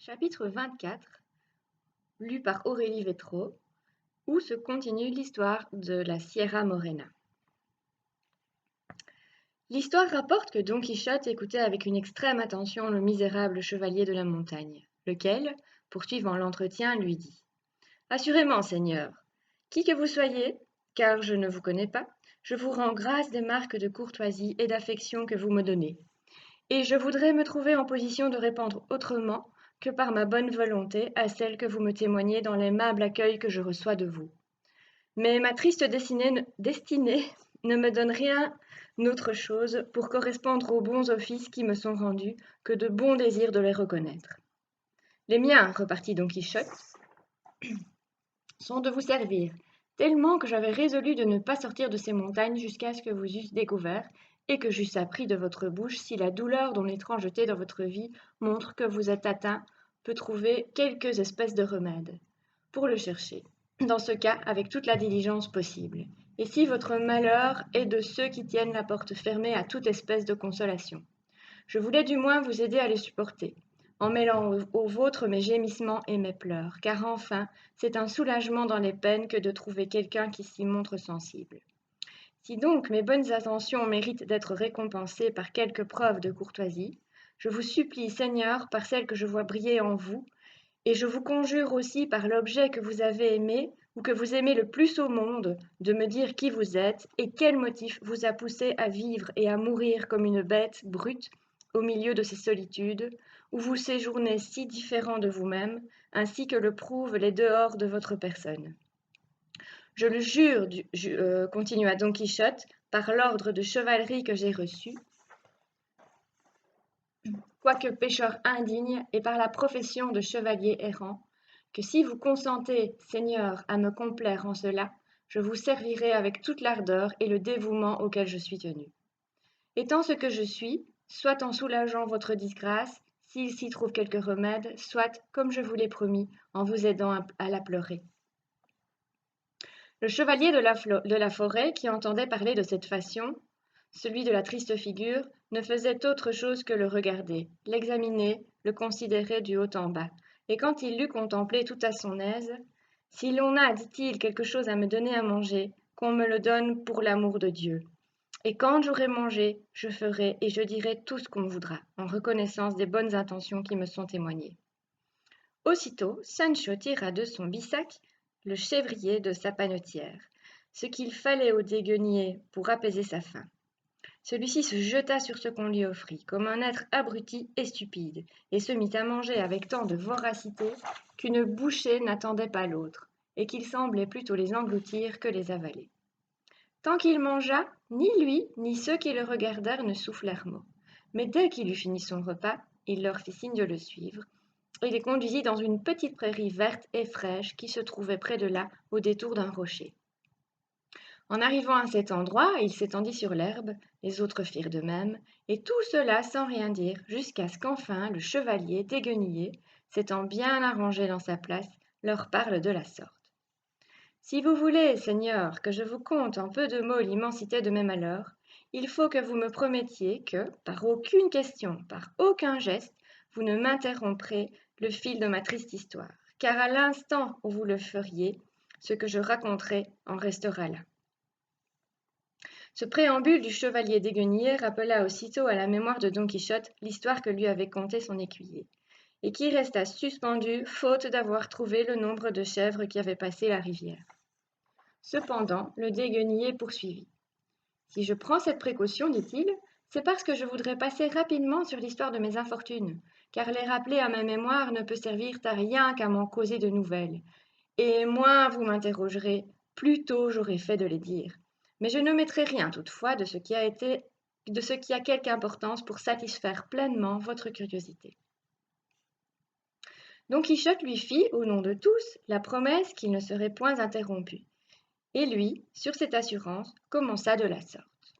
Chapitre 24, lu par Aurélie Vétraud, où se continue l'histoire de la Sierra Morena. L'histoire rapporte que Don Quichotte écoutait avec une extrême attention le misérable chevalier de la montagne, lequel, poursuivant l'entretien, lui dit « Assurément, Seigneur, qui que vous soyez, car je ne vous connais pas, je vous rends grâce des marques de courtoisie et d'affection que vous me donnez, et je voudrais me trouver en position de répondre autrement que par ma bonne volonté à celle que vous me témoignez dans l'aimable accueil que je reçois de vous. Mais ma triste destinée ne me donne rien autre chose pour correspondre aux bons offices qui me sont rendus que de bons désirs de les reconnaître. Les miens, repartit Don Quichotte, sont de vous servir, tellement que j'avais résolu de ne pas sortir de ces montagnes jusqu'à ce que vous eussiez découvert et que j'eusse appris de votre bouche si la douleur dont l'étrangeté dans votre vie montre que vous êtes atteint peut trouver quelques espèces de remède pour le chercher, dans ce cas avec toute la diligence possible, et si votre malheur est de ceux qui tiennent la porte fermée à toute espèce de consolation. Je voulais du moins vous aider à les supporter, en mêlant aux vôtres mes gémissements et mes pleurs, car enfin, c'est un soulagement dans les peines que de trouver quelqu'un qui s'y montre sensible. Si donc mes bonnes intentions méritent d'être récompensées par quelques preuves de courtoisie, je vous supplie, Seigneur, par celle que je vois briller en vous, et je vous conjure aussi par l'objet que vous avez aimé ou que vous aimez le plus au monde, de me dire qui vous êtes et quel motif vous a poussé à vivre et à mourir comme une bête brute au milieu de ces solitudes, où vous séjournez si différent de vous-même, ainsi que le prouvent les dehors de votre personne. Je le jure, continua Don Quichotte, par l'ordre de chevalerie que j'ai reçu, quoique pécheur indigne, et par la profession de chevalier errant, que si vous consentez, Seigneur, à me complaire en cela, je vous servirai avec toute l'ardeur et le dévouement auquel je suis tenu. Étant ce que je suis, soit en soulageant votre disgrâce, s'il s'y trouve quelque remède, soit, comme je vous l'ai promis, en vous aidant à la pleurer. Le chevalier de la forêt, qui entendait parler de cette façon, celui de la triste figure, ne faisait autre chose que le regarder, l'examiner, le considérer du haut en bas, et quand il l'eut contemplé tout à son aise, « Si l'on a, dit-il, quelque chose à me donner à manger, qu'on me le donne pour l'amour de Dieu. Et quand j'aurai mangé, je ferai et je dirai tout ce qu'on voudra, en reconnaissance des bonnes intentions qui me sont témoignées. » Aussitôt, Sancho tira de son bissac le chèvrier de sa panetière, ce qu'il fallait au déguenier pour apaiser sa faim. Celui-ci se jeta sur ce qu'on lui offrit, comme un être abruti et stupide, et se mit à manger avec tant de voracité qu'une bouchée n'attendait pas l'autre, et qu'il semblait plutôt les engloutir que les avaler. Tant qu'il mangea, ni lui, ni ceux qui le regardèrent ne soufflèrent mot. Mais dès qu'il eut fini son repas, il leur fit signe de le suivre, et les conduisit dans une petite prairie verte et fraîche qui se trouvait près de là, au détour d'un rocher. En arrivant à cet endroit, il s'étendit sur l'herbe, les autres firent de même, et tout cela sans rien dire, jusqu'à ce qu'enfin le chevalier déguenillé, s'étant bien arrangé dans sa place, leur parle de la sorte. Si vous voulez, Seigneur, que je vous conte en peu de mots l'immensité de mes malheurs, il faut que vous me promettiez que, par aucune question, par aucun geste, vous ne m'interromprez le fil de ma triste histoire, car à l'instant où vous le feriez, ce que je raconterai en restera là. Ce préambule du chevalier déguenillé rappela aussitôt à la mémoire de Don Quichotte l'histoire que lui avait contée son écuyer, et qui resta suspendue faute d'avoir trouvé le nombre de chèvres qui avaient passé la rivière. Cependant, le déguenillé poursuivit. « Si je prends cette précaution, dit-il, c'est parce que je voudrais passer rapidement sur l'histoire de mes infortunes, car les rappeler à ma mémoire ne peut servir à rien qu'à m'en causer de nouvelles, et moins vous m'interrogerez, plus tôt j'aurai fait de les dire. Mais je n'omettrai rien toutefois de ce qui a quelque importance pour satisfaire pleinement votre curiosité. » Don Quichotte lui fit, au nom de tous, la promesse qu'il ne serait point interrompu. Et lui, sur cette assurance, commença de la sorte.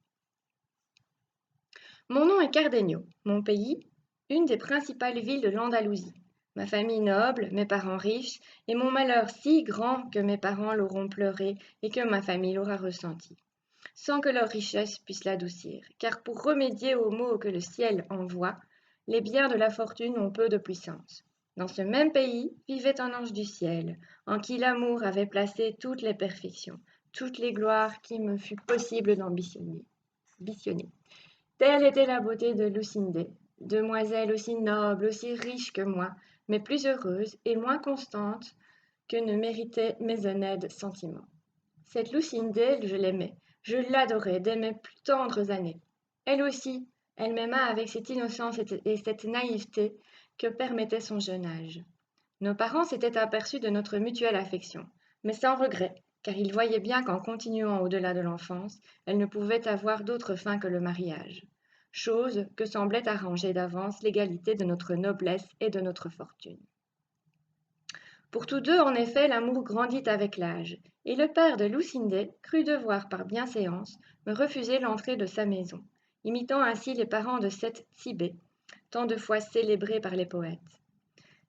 Mon nom est Cardenio, mon pays, une des principales villes de l'Andalousie. Ma famille noble, mes parents riches, et mon malheur si grand que mes parents l'auront pleuré et que ma famille l'aura ressenti, sans que leur richesse puisse l'adoucir, car pour remédier aux maux que le ciel envoie, les biens de la fortune ont peu de puissance. Dans ce même pays vivait un ange du ciel, en qui l'amour avait placé toutes les perfections, toutes les gloires qu'il me fut possible d'ambitionner. Telle était la beauté de Lucinda, demoiselle aussi noble, aussi riche que moi, mais plus heureuse et moins constante que ne méritaient mes honnêtes sentiments. Cette Lucinda, je l'aimais, je l'adorais dès mes plus tendres années. Elle aussi, elle m'aima avec cette innocence et cette naïveté que permettait son jeune âge. Nos parents s'étaient aperçus de notre mutuelle affection, mais sans regret, car ils voyaient bien qu'en continuant au-delà de l'enfance, elle ne pouvait avoir d'autre fin que le mariage, chose que semblait arranger d'avance l'égalité de notre noblesse et de notre fortune. Pour tous deux, en effet, l'amour grandit avec l'âge, et le père de Lucinda crut devoir, par bienséance, me refuser l'entrée de sa maison, imitant ainsi les parents de cette Tibet, tant de fois célébrés par les poètes.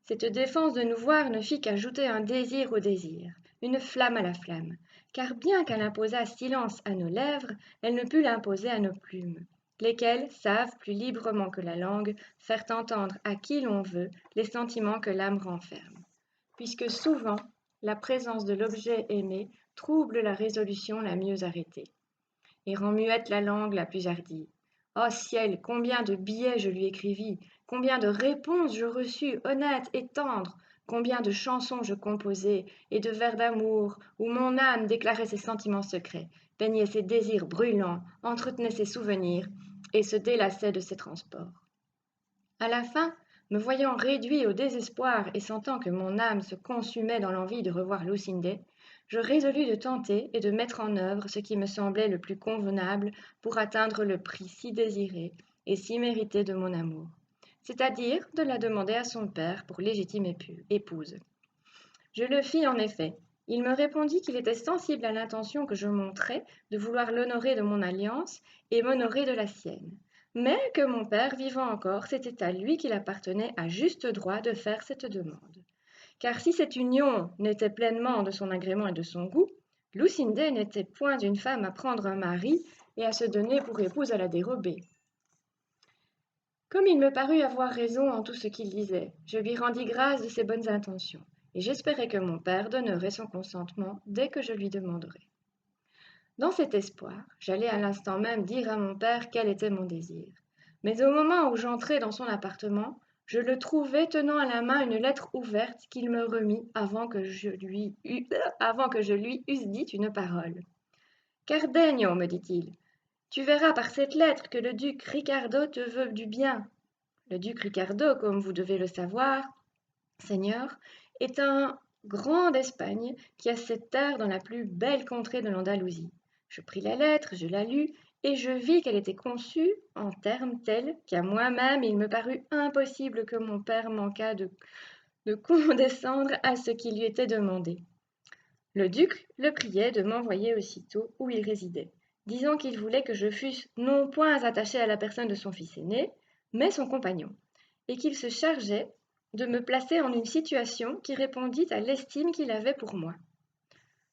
Cette défense de nous voir ne fit qu'ajouter un désir au désir, une flamme à la flamme, car bien qu'elle imposât silence à nos lèvres, elle ne put l'imposer à nos plumes, lesquelles savent plus librement que la langue faire entendre à qui l'on veut les sentiments que l'âme renferme, puisque souvent la présence de l'objet aimé trouble la résolution la mieux arrêtée, et rend muette la langue la plus hardie. Oh ciel, combien de billets je lui écrivis, combien de réponses je reçus honnêtes et tendres, combien de chansons je composai, et de vers d'amour, où mon âme déclarait ses sentiments secrets, peignait ses désirs brûlants, entretenait ses souvenirs, et se délassait de ses transports. À la fin, me voyant réduit au désespoir et sentant que mon âme se consumait dans l'envie de revoir Lucinda, je résolus de tenter et de mettre en œuvre ce qui me semblait le plus convenable pour atteindre le prix si désiré et si mérité de mon amour, c'est-à-dire de la demander à son père pour légitime épouse. Je le fis en effet. Il me répondit qu'il était sensible à l'intention que je montrais de vouloir l'honorer de mon alliance et m'honorer de la sienne, mais que mon père, vivant encore, c'était à lui qu'il appartenait à juste droit de faire cette demande. Car si cette union n'était pleinement de son agrément et de son goût, Lucinda n'était point une femme à prendre un mari et à se donner pour épouse à la dérobée. Comme il me parut avoir raison en tout ce qu'il disait, je lui rendis grâce de ses bonnes intentions, et j'espérais que mon père donnerait son consentement dès que je lui demanderais. Dans cet espoir, j'allais à l'instant même dire à mon père quel était mon désir. Mais au moment où j'entrai dans son appartement, je le trouvai tenant à la main une lettre ouverte qu'il me remit avant que je lui eusse dit une parole. Cardenio, me dit-il, tu verras par cette lettre que le duc Ricardo te veut du bien. Le duc Ricardo, comme vous devez le savoir, Seigneur, est un grand d'Espagne qui a ses terres dans la plus belle contrée de l'Andalousie. Je pris la lettre, je la lus, et je vis qu'elle était conçue en termes tels qu'à moi-même il me parut impossible que mon père manquât de condescendre à ce qui lui était demandé. Le duc le priait de m'envoyer aussitôt où il résidait, disant qu'il voulait que je fusse non point attaché à la personne de son fils aîné, mais son compagnon, et qu'il se chargeait de me placer en une situation qui répondît à l'estime qu'il avait pour moi.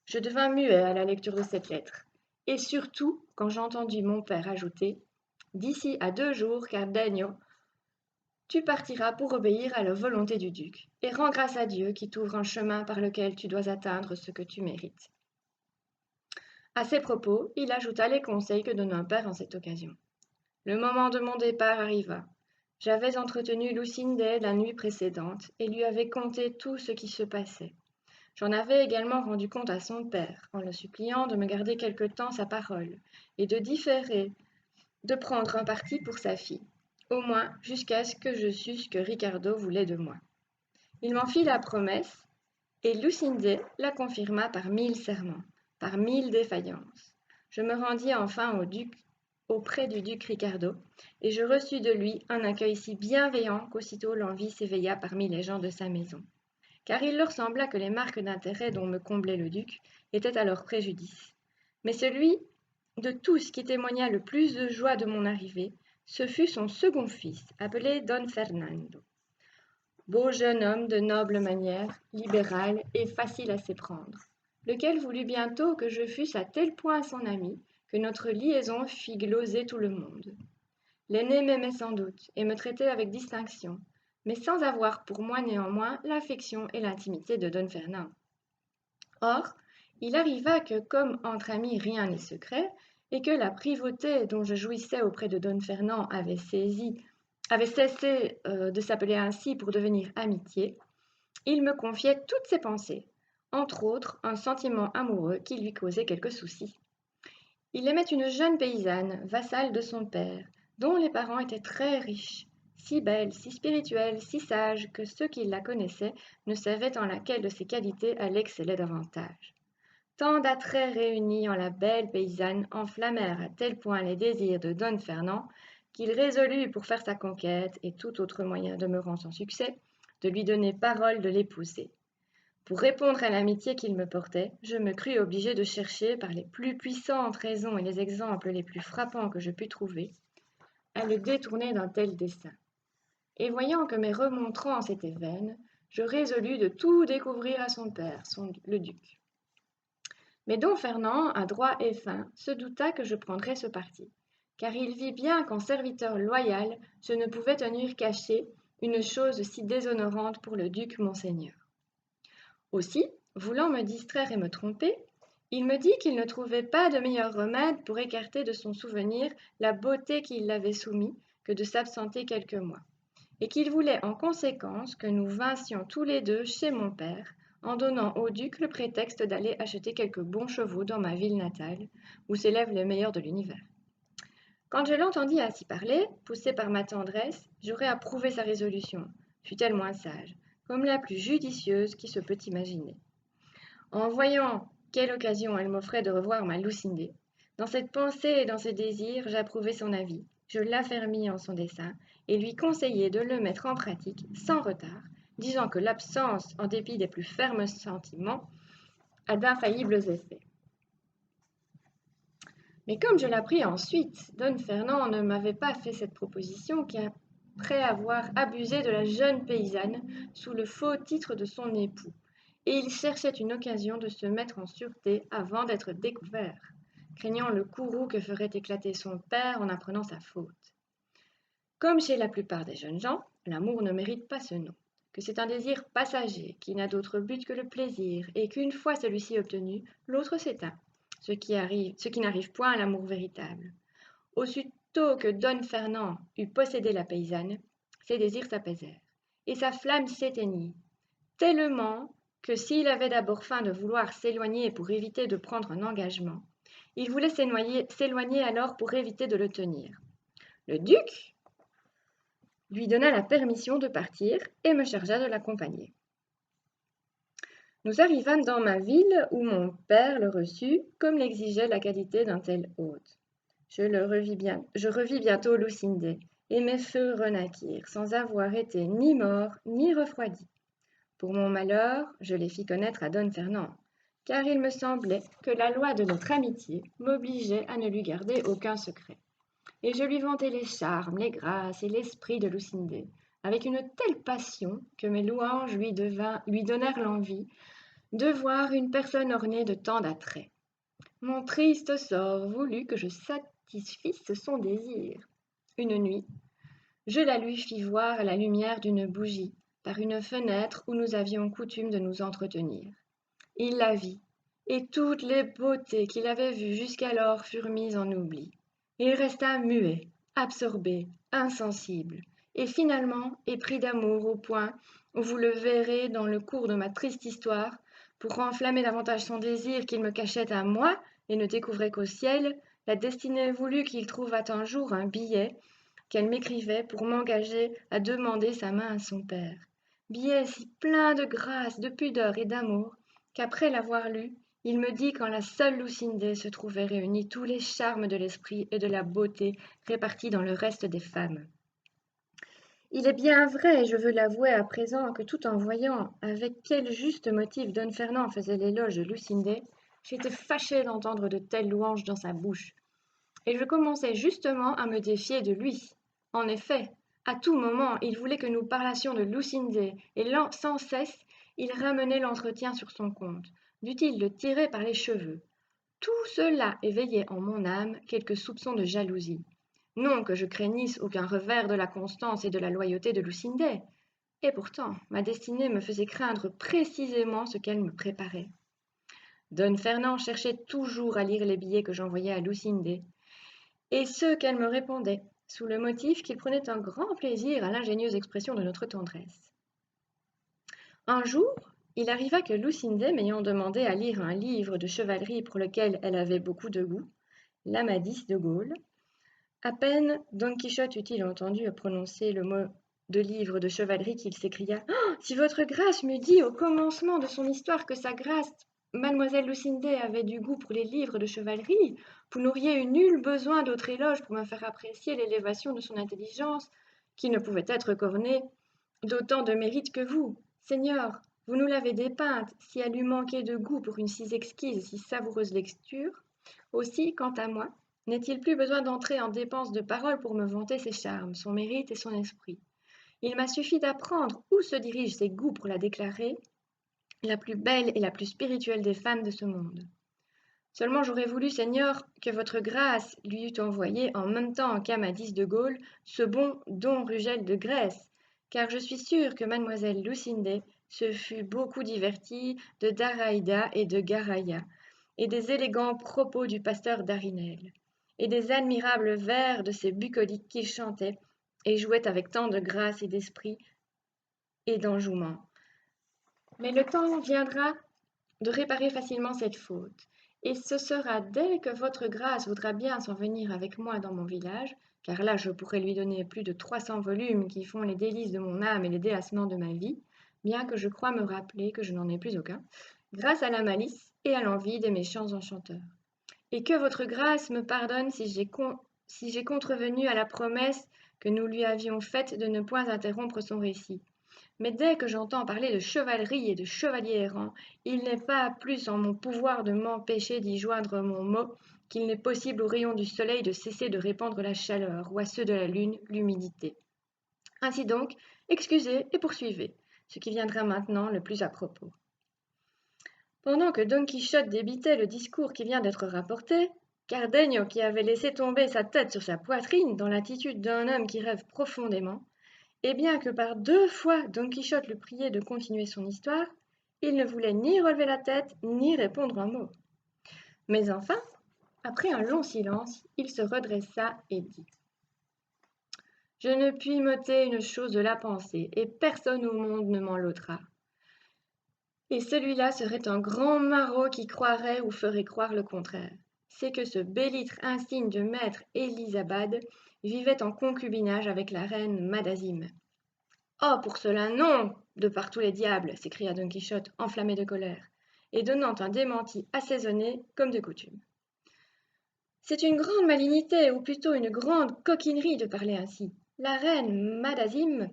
Je devins muet à la lecture de cette lettre, et surtout quand j'entendis mon père ajouter « D'ici à 2 jours, Cardenio, tu partiras pour obéir à la volonté du duc, et rends grâce à Dieu qui t'ouvre un chemin par lequel tu dois atteindre ce que tu mérites. » À ces propos, il ajouta les conseils que donne un père en cette occasion. Le moment de mon départ arriva. J'avais entretenu Lucinda la nuit précédente et lui avais conté tout ce qui se passait. J'en avais également rendu compte à son père, en le suppliant de me garder quelque temps sa parole et de différer de prendre un parti pour sa fille, au moins jusqu'à ce que je susse que Ricardo voulait de moi. Il m'en fit la promesse, et Lucinda la confirma par 1000 serments, par 1000 défaillances. Je me rendis enfin auprès du duc Ricardo, et je reçus de lui un accueil si bienveillant qu'aussitôt l'envie s'éveilla parmi les gens de sa maison, car il leur sembla que les marques d'intérêt dont me comblait le duc étaient à leur préjudice. Mais celui de tous qui témoigna le plus de joie de mon arrivée, ce fut son second fils, appelé Don Fernando. Beau jeune homme de noble manière, libéral et facile à s'éprendre, lequel voulut bientôt que je fusse à tel point son ami que notre liaison fit gloser tout le monde. L'aîné m'aimait sans doute et me traitait avec distinction, mais sans avoir pour moi néanmoins l'affection et l'intimité de Don Fernand. Or, il arriva que, comme entre amis rien n'est secret, et que la privauté dont je jouissais auprès de Don Fernand avait cessé de s'appeler ainsi pour devenir amitié, il me confiait toutes ses pensées, entre autres un sentiment amoureux qui lui causait quelques soucis. Il aimait une jeune paysanne, vassale de son père, dont les parents étaient très riches, si belle, si spirituelle, si sage, que ceux qui la connaissaient ne savaient en laquelle de ses qualités elle excellait davantage. Tant d'attraits réunis en la belle paysanne enflammèrent à tel point les désirs de Don Fernand qu'il résolut, pour faire sa conquête et tout autre moyen demeurant sans succès, de lui donner parole de l'épouser. Pour répondre à l'amitié qu'il me portait, je me crus obligé de chercher, par les plus puissantes raisons et les exemples les plus frappants que je pus trouver, à le détourner d'un tel dessein. Et voyant que mes remontrances étaient vaines, je résolus de tout découvrir à son père, le duc. Mais Don Fernand, adroit et fin, se douta que je prendrais ce parti, car il vit bien qu'en serviteur loyal, je ne pouvais tenir caché une chose si déshonorante pour le duc monseigneur. Aussi, voulant me distraire et me tromper, il me dit qu'il ne trouvait pas de meilleur remède pour écarter de son souvenir la beauté qui l'avait soumis que de s'absenter quelques mois, et qu'il voulait en conséquence que nous vinssions tous les deux chez mon père, en donnant au duc le prétexte d'aller acheter quelques bons chevaux dans ma ville natale, où s'élèvent les meilleurs de l'univers. Quand je l'entendis ainsi parler, poussé par ma tendresse, j'aurais approuvé sa résolution, fût-elle moins sage, comme la plus judicieuse qui se peut imaginer. En voyant quelle occasion elle m'offrait de revoir ma Lucinda, dans cette pensée et dans ce désir, j'approuvai son avis, je l'affermis en son dessein, et lui conseillai de le mettre en pratique sans retard, disant que l'absence, en dépit des plus fermes sentiments, a d'infaillibles effets. Mais comme je l'appris ensuite, Don Fernand ne m'avait pas fait cette proposition qu'après avoir abusé de la jeune paysanne sous le faux titre de son époux, et il cherchait une occasion de se mettre en sûreté avant d'être découvert, craignant le courroux que ferait éclater son père en apprenant sa faute. Comme chez la plupart des jeunes gens, l'amour ne mérite pas ce nom, que c'est un désir passager qui n'a d'autre but que le plaisir, et qu'une fois celui-ci obtenu, l'autre s'éteint, ce qui n'arrive point à l'amour véritable. Aussitôt que Don Fernand eut possédé la paysanne, ses désirs s'apaisèrent, et sa flamme s'éteignit, tellement que s'il avait d'abord feint de vouloir s'éloigner pour éviter de prendre un engagement, il voulait s'éloigner alors pour éviter de le tenir. Le duc lui donna la permission de partir et me chargea de l'accompagner. Nous arrivâmes dans ma ville où mon père le reçut, comme l'exigeait la qualité d'un tel hôte. Je revis bientôt Lucinda, et mes feux renaquirent, sans avoir été ni morts ni refroidis. Pour mon malheur, je les fis connaître à Don Fernand, car il me semblait que la loi de notre amitié m'obligeait à ne lui garder aucun secret. Et je lui vantai les charmes, les grâces et l'esprit de Lucinda, avec une telle passion que mes louanges lui donnèrent l'envie de voir une personne ornée de tant d'attraits. Mon triste sort voulut que je satisfisse son désir. Une nuit, je la lui fis voir à la lumière d'une bougie, par une fenêtre où nous avions coutume de nous entretenir. Il la vit, et toutes les beautés qu'il avait vues jusqu'alors furent mises en oubli. Il resta muet, absorbé, insensible, et finalement épris d'amour au point où vous le verrez dans le cours de ma triste histoire, pour enflammer davantage son désir qu'il me cachait à moi et ne découvrait qu'au ciel, la destinée voulut qu'il trouvât un jour un billet qu'elle m'écrivait pour m'engager à demander sa main à son père. Billet si plein de grâce, de pudeur et d'amour, qu'après l'avoir lu, il me dit qu'en la seule Lucinda se trouvaient réunis tous les charmes de l'esprit et de la beauté répartis dans le reste des femmes. Il est bien vrai, je veux l'avouer à présent, que tout en voyant avec quel juste motif Don Fernand faisait l'éloge de Lucinda, j'étais fâchée d'entendre de telles louanges dans sa bouche, et je commençais justement à me défier de lui. En effet, à tout moment, il voulait que nous parlassions de Lucinda, et sans cesse, il ramenait l'entretien sur son compte, dût-il le tirer par les cheveux. Tout cela éveillait en mon âme quelques soupçons de jalousie. Non que je craignisse aucun revers de la constance et de la loyauté de Lucinda, Et pourtant, ma destinée me faisait craindre précisément ce qu'elle me préparait. Don Fernand cherchait toujours à lire les billets que j'envoyais à Lucinda, et ceux qu'elle me répondait, sous le motif qu'il prenait un grand plaisir à l'ingénieuse expression de notre tendresse. Un jour, il arriva que Lucinda, m'ayant demandé à lire un livre de chevalerie pour lequel elle avait beaucoup de goût, l'Amadis de Gaulle, à peine Don Quichotte eut-il entendu prononcer le mot de livre de chevalerie qu'il s'écria: « Si votre grâce m'eût dit au commencement de son histoire que sa grâce, mademoiselle Lucinda, avait du goût pour les livres de chevalerie, vous n'auriez eu nul besoin d'autre éloge pour me faire apprécier l'élévation de son intelligence, qui ne pouvait être cornée d'autant de mérite que vous. Seigneur, vous nous l'avez dépeinte, si elle eût manqué de goût pour une si exquise et si savoureuse lecture. Aussi, quant à moi, n'est-il plus besoin d'entrer en dépense de paroles pour me vanter ses charmes, son mérite et son esprit. Il m'a suffi d'apprendre où se dirigent ses goûts pour la déclarer la plus belle et la plus spirituelle des femmes de ce monde. Seulement j'aurais voulu, Seigneur, que votre grâce lui eût envoyé en même temps qu'Amadis de Gaulle ce bon Don Rugel de Grèce, car je suis sûre que mademoiselle Lucinda se fut beaucoup divertie de Daraïda et de Garaya, et des élégants propos du pasteur d'Arinel, et des admirables vers de ces bucoliques qu'il chantait et jouait avec tant de grâce et d'esprit et d'enjouement. Mais le temps viendra de réparer facilement cette faute, et ce sera dès que votre grâce voudra bien s'en venir avec moi dans mon village, car là je pourrai lui donner plus de 300 volumes qui font les délices de mon âme et les délassements de ma vie, bien que je croie me rappeler que je n'en ai plus aucun, grâce à la malice et à l'envie des méchants enchanteurs. Et que votre grâce me pardonne si j'ai contrevenu à la promesse que nous lui avions faite de ne point interrompre son récit. Mais dès que j'entends parler de chevalerie et de chevaliers errants, il n'est pas plus en mon pouvoir de m'empêcher d'y joindre mon mot qu'il n'est possible aux rayons du soleil de cesser de répandre la chaleur, ou à ceux de la lune l'humidité. Ainsi donc, excusez et poursuivez, ce qui viendra maintenant le plus à propos. Pendant que Don Quichotte débitait le discours qui vient d'être rapporté, Cardenio, qui avait laissé tomber sa tête sur sa poitrine dans l'attitude d'un homme qui rêve profondément, et bien que par 2 fois Don Quichotte l'eût prié de continuer son histoire, il ne voulait ni relever la tête, ni répondre un mot. Mais enfin, après un long silence, il se redressa et dit: « Je ne puis m'ôter une chose de la pensée, et personne au monde ne m'en l'ôtera. Et celui-là serait un grand maraud qui croirait ou ferait croire le contraire. C'est que ce bélître insigne de maître Élisabad vivait en concubinage avec la reine Madasime. »« Oh, pour cela, non, de par tous les diables !» s'écria Don Quichotte, enflammé de colère, et donnant un démenti assaisonné comme de coutume. « C'est une grande malignité, ou plutôt une grande coquinerie de parler ainsi. La reine Madasime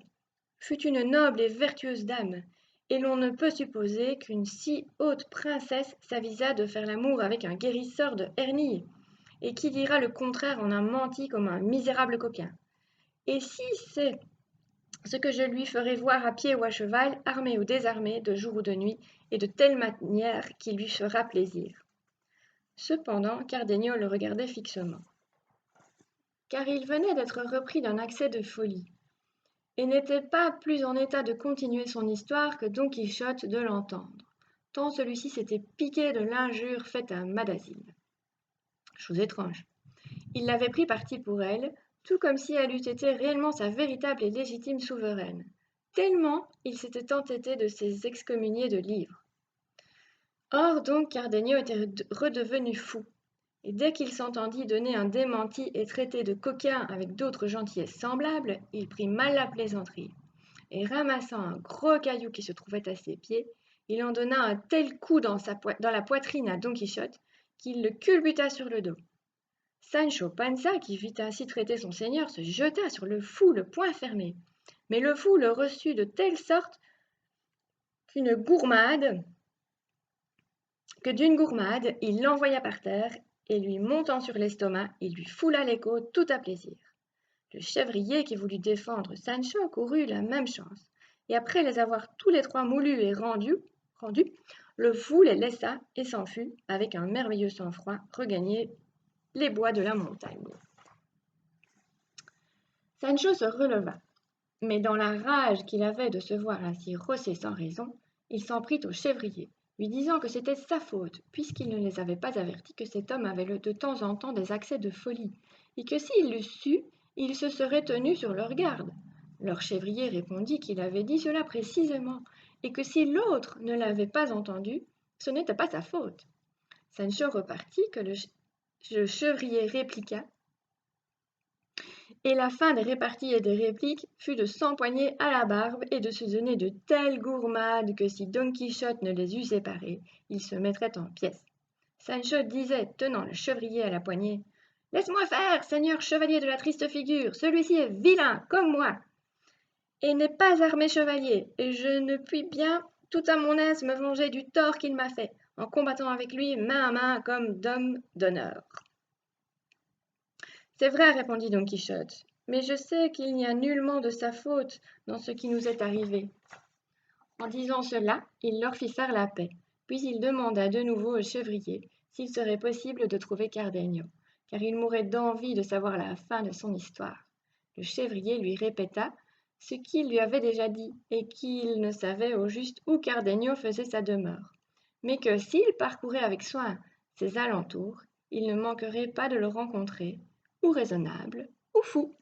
fut une noble et vertueuse dame, et l'on ne peut supposer qu'une si haute princesse s'avisât de faire l'amour avec un guérisseur de hernie. Et qui dira le contraire en a menti comme un misérable coquin. Et si c'est ce que je lui ferai voir à pied ou à cheval, armé ou désarmé, de jour ou de nuit, et de telle manière qu'il lui fera plaisir. » Cependant, Cardenio le regardait fixement, car il venait d'être repris d'un accès de folie, et n'était pas plus en état de continuer son histoire que Don Quichotte de l'entendre, tant celui-ci s'était piqué de l'injure faite à Madasime. Chose étrange. Il l'avait pris parti pour elle, tout comme si elle eût été réellement sa véritable et légitime souveraine, tellement il s'était entêté de ses excommuniés de livres. Or donc Cardenio était redevenu fou, et dès qu'il s'entendit donner un démenti et traiter de coquin avec d'autres gentillesses semblables, il prit mal la plaisanterie, et ramassant un gros caillou qui se trouvait à ses pieds, il en donna un tel coup dans la poitrine à Don Quichotte qu'il le culbuta sur le dos. Sancho Panza, qui vit ainsi traiter son seigneur, se jeta sur le fou le poing fermé, mais le fou le reçut de telle sorte que d'une gourmade, il l'envoya par terre, et lui montant sur l'estomac, il lui foula les côtes tout à plaisir. Le chèvrier qui voulut défendre Sancho courut la même chance, et après les avoir tous les 3 moulus et rendus, le fou les laissa et s'en fut, avec un merveilleux sang-froid, regagner les bois de la montagne. Sancho se releva, Mais dans la rage qu'il avait de se voir ainsi rossé sans raison, il s'en prit au chèvrier, lui disant que c'était sa faute, puisqu'il ne les avait pas avertis que cet homme avait de temps en temps des accès de folie, et que s'il l'eût su, il se serait tenu sur leur garde. Leur chèvrier répondit qu'il avait dit cela précisément, et que si l'autre ne l'avait pas entendu, ce n'était pas sa faute. Sancho repartit, que le chevrier répliqua, et la fin des réparties et des répliques fut de s'empoigner à la barbe et de se donner de telles gourmades que si Don Quichotte ne les eût séparés, ils se mettraient en pièces. Sancho disait, tenant le chevrier à la poignée, « Laisse-moi faire, seigneur chevalier de la triste figure, celui-ci est vilain, comme moi, et n'est pas armé chevalier, et je ne puis bien, tout à mon aise, me venger du tort qu'il m'a fait, en combattant avec lui main à main comme d'homme d'honneur. » C'est vrai, répondit Don Quichotte, mais je sais qu'il n'y a nullement de sa faute dans ce qui nous est arrivé. En disant cela, il leur fit faire la paix, puis il demanda de nouveau au chevrier s'il serait possible de trouver Cardenio, car il mourait d'envie de savoir la fin de son histoire. Le chevrier lui répéta ce qu'il lui avait déjà dit, et qu'il ne savait au juste où Cardenio faisait sa demeure, mais que s'il parcourait avec soin ses alentours, il ne manquerait pas de le rencontrer, ou raisonnable, ou fou.